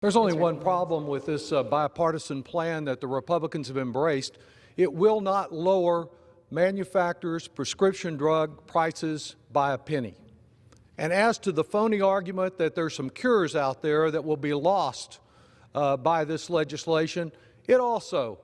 There's only one problem with this bipartisan plan that the Republicans have embraced. It will not lower manufacturers' prescription drug prices by a penny. And as to the phony argument that there's some cures out there that will be lost by this legislation, it also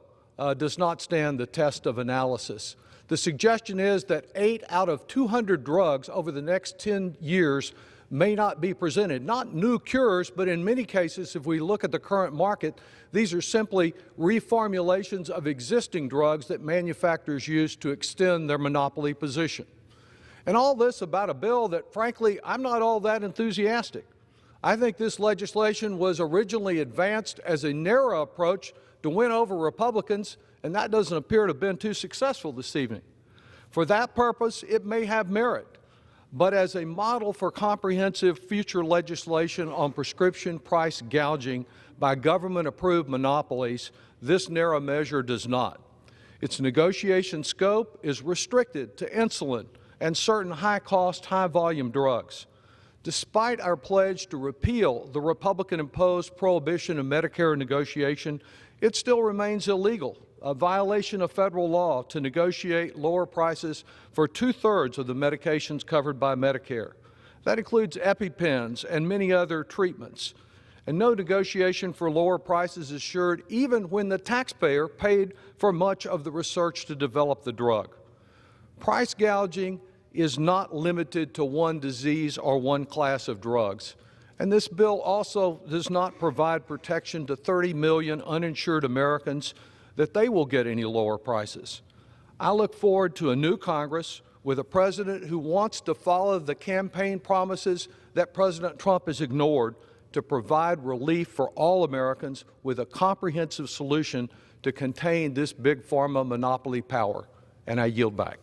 does not stand the test of analysis. The suggestion is that 8 out of 200 drugs over the next 10 years may not be presented. Not new cures, but in many cases, if we look at the current market, these are simply reformulations of existing drugs that manufacturers use to extend their monopoly position. And all this about a bill that, frankly, I'm not all that enthusiastic. I think this legislation was originally advanced as a narrow approach to win over Republicans, and that doesn't appear to have been too successful this evening. For that purpose, it may have merit. But as a model for comprehensive future legislation on prescription price gouging by government-approved monopolies, this narrow measure does not. Its negotiation scope is restricted to insulin and certain high-cost, high-volume drugs. Despite our pledge to repeal the Republican-imposed prohibition of Medicare negotiation, it still remains illegal, a violation of federal law, to negotiate lower prices for 2/3 of the medications covered by Medicare. That includes EpiPens and many other treatments. And no negotiation for lower prices is assured even when the taxpayer paid for much of the research to develop the drug. Price gouging is not limited to one disease or one class of drugs. And this bill also does not provide protection to 30 million uninsured Americans that they will get any lower prices. I look forward to a new Congress with a president who wants to follow the campaign promises that President Trump has ignored to provide relief for all Americans with a comprehensive solution to contain this big pharma monopoly power. And I yield back.